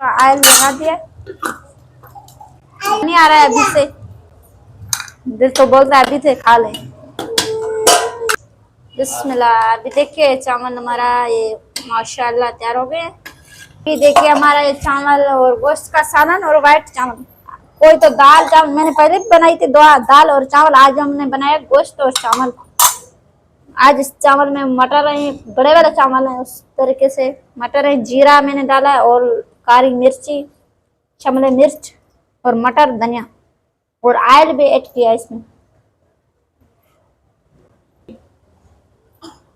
Oil लगा दिया, नहीं आ रहा है अभी से। दिल तो बोल रहा है अभी से खा ले। बिस्मिल्लाह। अभी देखिए चावल हमारा ये माशाल्लाह तैयार हो गए हैं। ये देखिए हमारा ये चावल और गोश्त का सालन और व्हाइट चावल। कोई तो दाल चावल मैंने पहले भी बनाई थी, दो दाल और चावल। आज हमने बनाया गोश्त और चावल। आज इस चावल में मटर है, बड़े वाले चावल है उस तरीके से। मटर है, जीरा मैंने डाला है और काली मिर्ची, शिमला मिर्च और मटर धनिया और ऑयल भी ऐड किया इसमें।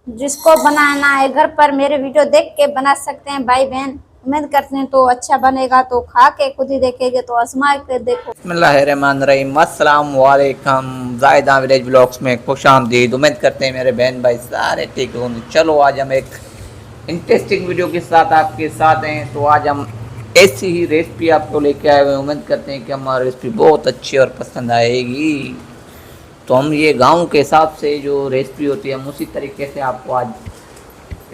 जिसको बनाना है घर पर मेरे वीडियो देख के बना सकते हैं भाई बहन। उम्मीद करते हैं तो अच्छा बनेगा, तो खा के खुद ही देखेंगे तो आजमा के देखो। बिस्मिल्लाहिर्रहमानिर्रहीम। अस्सलाम वालेकुम। जायदा विलेज ब्लॉग्स में खुश आमदीद। उम्मीद करते हैं मेरे बहन भाई सारे ठीक होंगे। चलो आज हम एक इंटरेस्टिंग वीडियो के साथ आपके साथ हैं। तो आज हम ऐसी ही रेसिपी आपको लेके आए हुए हैं। उम्मीद करते हैं कि हमारी रेसिपी बहुत अच्छी और पसंद आएगी। तो हम ये गाँव के हिसाब से जो रेसिपी होती है हम उसी तरीके से आपको आज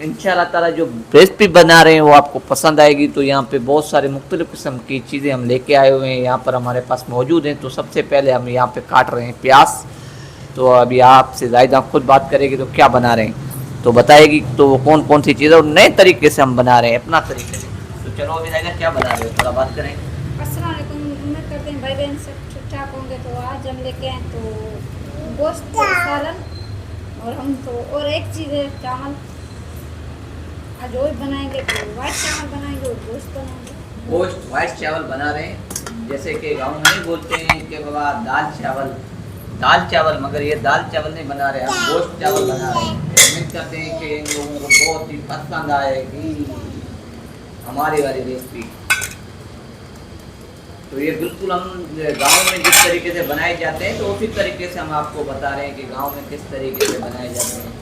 इंशाल्लाह ताला जो रेसिपी बना रहे हैं वो आपको पसंद आएगी। तो यहाँ पे बहुत सारे मुख्तलिफ़ किस्म की चीज़ें हम लेके आए हुए हैं, यहाँ पर हमारे पास मौजूद हैं। तो सबसे पहले हम यहाँ पे काट रहे हैं प्याज। तो अभी आपसे ज़ायदा खुद बात करेगी तो क्या बना रहे हैं तो बताएगी तो वो कौन कौन सी चीज़ें और नए तरीके से हम बना रहे हैं अपना तरीके से। तो चलो अभी ज़ायदा क्या बना रहे हो थोड़ा बात करें। अस्सलाम वालेकुम। उम्मीद करते हैं भाई बहन सब ठीक ठाक होंगे। तो आज हम लेके आए तो गोश्त का सालन और हम तो और एक चीज़ है चावल। आज वही बनाएंगे, तो व्हाइट चावल बनाएंगे और गोश्त बनाएंगे। गोश्त वाइट चावल बना रहे हैं, जैसे कि गाँव में नहीं बोलते हैं कि बाबा दाल चावल दाल चावल, मगर ये दाल चावल नहीं बना रहे, हम गोश्त चावल बना रहे हैं। उम्मीद करते हैं कि इन लोगों को बहुत ही पसंद आएगी हमारी वाली रेसिपी। तो ये बिल्कुल हम गांव में जिस तरीके से बनाए जाते हैं तो उसी तरीके से हम आपको बता रहे हैं कि गांव में किस तरीके से बनाए जाते हैं।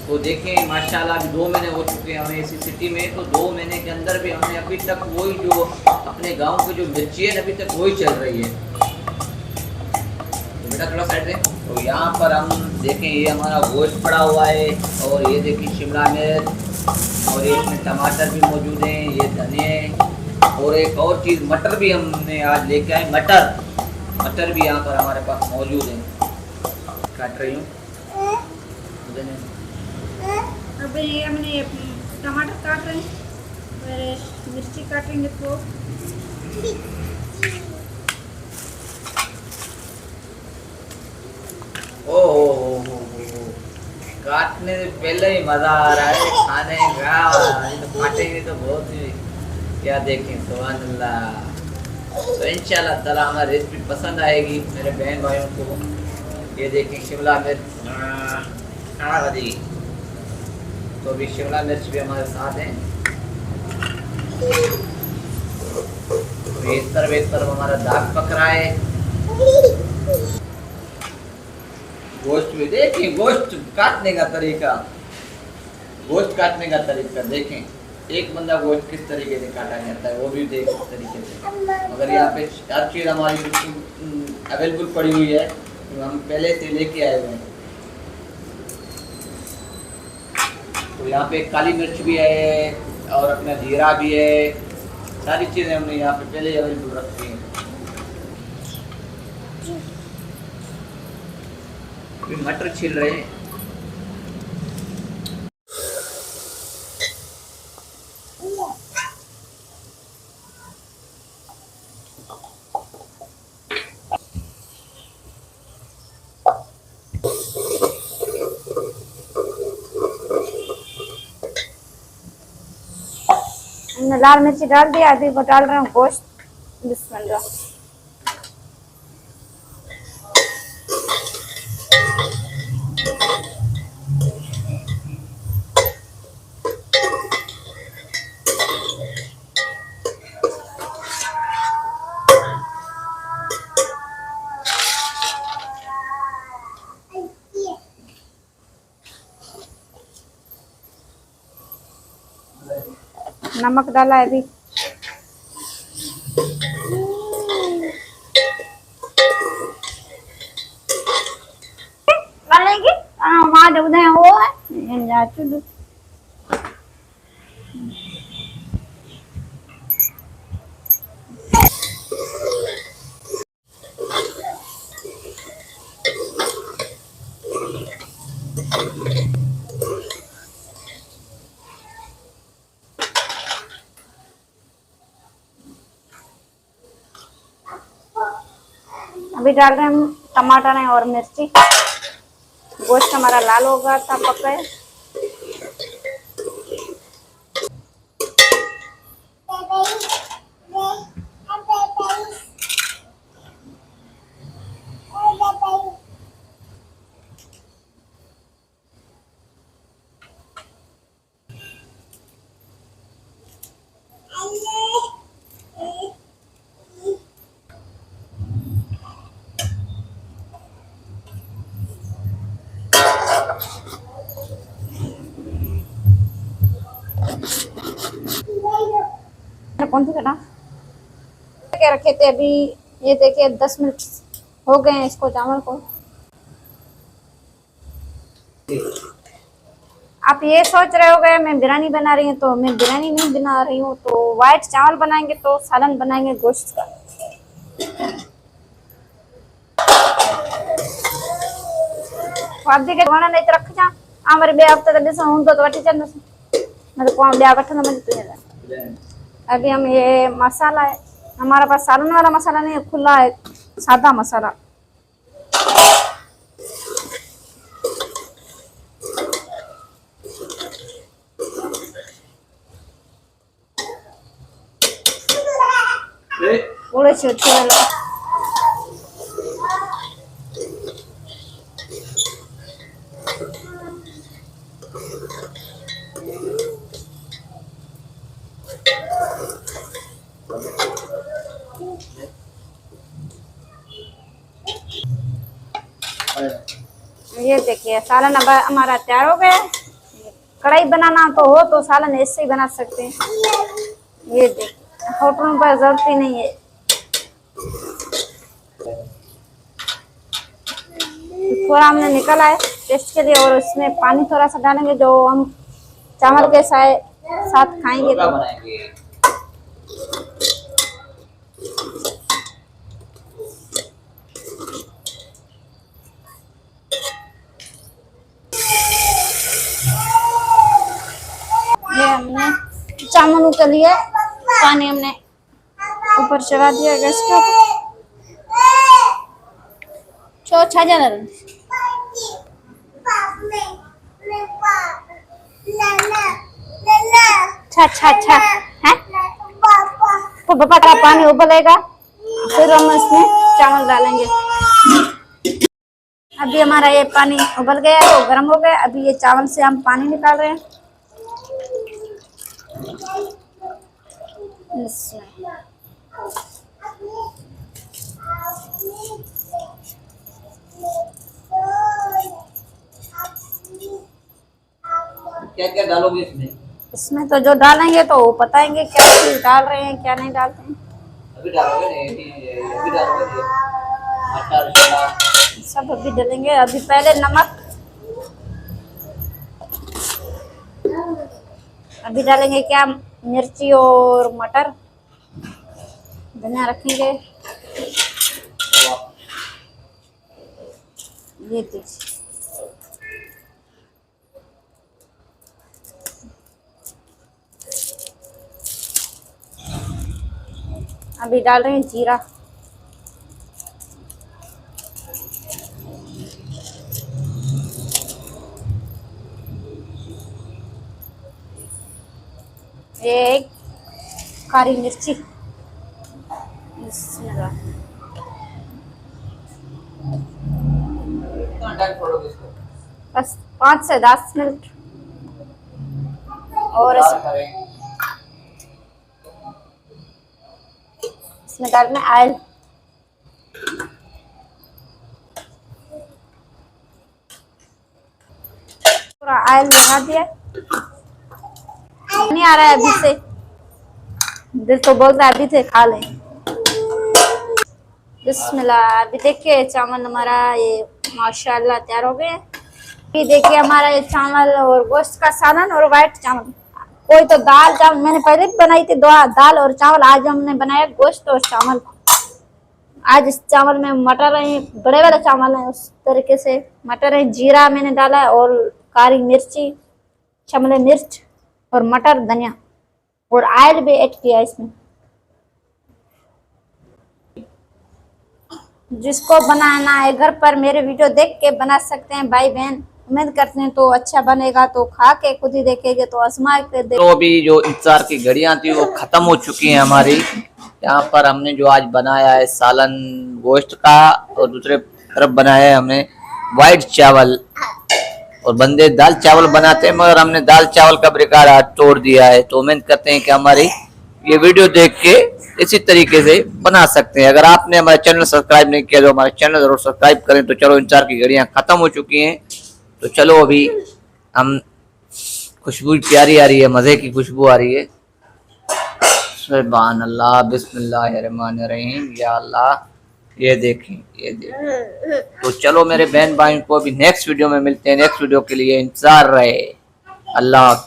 तो देखें माशाल्लाह अभी 2 महीने हो चुके हैं हमें इसी सिटी में। तो 2 महीने के अंदर भी हमने अभी तक वही जो अपने गांव की जो मिर्ची है अभी तक वही चल रही है। तो बेटा थोड़ा साइड दें। तो यहाँ पर हम देखें ये हमारा गोश्त पड़ा हुआ है और ये देखिए शिमला मिर्च और ये इसमें टमाटर भी मौजूद हैं, ये धनिया और एक और चीज़ मटर भी हमने आज लेके आए। मटर भी यहाँ पर हमारे पास मौजूद है। काट रही हूँ। अब ये हमने टमाटर काट रहे हैं और मिर्ची काटेंगे। तो ओ काटने से पहले ही मज़ा आ रहा है खाने का। तो काटेंगे तो बहुत ही क्या देखें सुभान अल्लाह। तो इंशाल्लाह ताला हमारी रेसिपी पसंद आएगी मेरे बहन भाइयों को। ये देखें शिमला मिर्च दी। तो अभी शिमला मिर्च भी हमारे साथ हैं। इस तरफ हमारा दाग पक रहा है। गोश्त भी देखें, गोश्त काटने का तरीका देखें। एक बंदा गोश्त किस तरीके से काटा जाता है वो भी देख इस तरीके से। मगर यहाँ पे हर चीज़ हमारी अवेलेबल पड़ी हुई है, तो हम पहले से लेके आए हुए हैं। तो यहाँ पे काली मिर्च भी है और अपना जीरा भी है, सारी चीज़ें हमने यहाँ पे पहले अवेलेबल रखी हैं। मटर छील रहे हैं। हमने लाल मिर्ची डाल दिया, अभी वो डाल रहे हैं गोश्त। बिस्मिल्लाह। नमक डाला है अभी। डालेंगे वहाँ उधर वो है। अभी डाल रहे हैं हम टमाटर हैं और मिर्ची। गोश्त हमारा लाल हो गया था, पक गए। कौन सी कटा के रखे थे अभी, ये देखिए 10 मिनट हो गए हैं इसको, चावल को। आप ये सोच रहे होगे मैं बिरयानी बना रही हूँ, तो मैं बिरयानी नहीं बना रही हूँ। तो वाइट चावल बनाएंगे, तो सालन बनाएंगे गोश्त का। के वणा नहीं तो रख जा हमारे बे हफ्ते तक दिसो हूं तो वठी चल मतलब कौन बे वठन में तुझे। अभी हम ये मसाला है, हमारे पास सालन वाला मसाला नहीं है, खुला है सादा मसाला। थोड़े से छोटे ये देखिए सालन अब हमारा तैयार हो गया। कढ़ाई बनाना तो हो तो सालन ऐसे ही बना सकते हैं। ये देखिए होटलों पर जरूरत ही नहीं है। थोड़ा हमने निकाला है टेस्ट के लिए, और उसमें पानी थोड़ा सा डालेंगे जो हम चावल के साथ खाएंगे। तो ये हमने चावलों के लिए पानी हमने ऊपर चढ़ा दिया गैस के ऊपर। छो छा जा अच्छा है तो पापा का पानी उबलेगा, फिर हम इसमें चावल डालेंगे। अभी हमारा ये पानी उबल गया है, वो गर्म हो गया। अभी ये चावल से हम पानी निकाल रहे हैं। क्या क्या डालोगे इसमें? इसमें तो जो डालेंगे तो वो बताएंगे क्या चीज डाल रहे हैं क्या नहीं डालते हैं। अभी डालोगे नहीं, अभी डालोगे मटर सब अभी डालेंगे। अभी पहले नमक, अभी डालेंगे क्या मिर्ची और मटर, धनिया रखेंगे। ये देखिए अभी डाल रहे हैं जीरा। एक काली मिर्ची, बस 5 से 10 मिनट। और इसमें डालना ऑयल, पूरा ऑयल लगा दिया। नहीं आ रहा है अभी से, दिल तो बोल रहा है अभी से खा लें। बिस्मिल्लाह। अभी देखिए चावल हमारा ये माशाल्लाह तैयार हो गए। अभी देखिए हमारा ये चावल और गोश्त का सालन और वाइट चावल। कोई तो दाल चावल मैंने पहले भी बनाई थी, दाल और चावल। आज हमने बनाया गोश्त और चावल। आज इस चावल में मटर है, बड़े वाले चावल है उस तरीके से मटर है, जीरा मैंने डाला है और काली मिर्ची, शिमला मिर्च और मटर, धनिया और ऑयल भी ऐड किया इसमें। जिसको बनाना है घर पर मेरे वीडियो देख के बना सकते हैं भाई बहन। उम्मीद करते हैं तो अच्छा बनेगा, तो खा के खुद ही देखेंगे तो आजमा के तो अभी जो इंतजार की घड़ियां थी वो खत्म हो चुकी हैं हमारी। यहाँ पर हमने जो आज बनाया है सालन गोश्त का, और दूसरे तरफ बनाया है हमने वाइट चावल। और बंदे दाल चावल बनाते हैं मगर हमने दाल चावल का रिकॉर्ड आज तोड़ दिया है। तो उम्मीद करते हैं कि हमारी ये वीडियो देख के इसी तरीके से बना सकते हैं। अगर आपने हमारे चैनल सब्सक्राइब नहीं किया तो हमारे चैनल जरूर सब्सक्राइब करें। तो चलो इंतजार की घड़ियां खत्म हो चुकी हैं, तो चलो अभी हम, खुशबू प्यारी आ रही है, मज़े की खुशबू आ रही है। सुभान अल्लाह, बिस्मिल्लाहिर्रहमानिर्रहीम, या अल्लाह। ये देखें, ये देखें। तो चलो मेरे बहन भाई को अभी नेक्स्ट वीडियो में मिलते हैं। नेक्स्ट वीडियो के लिए इंतजार रहे। अल्लाह।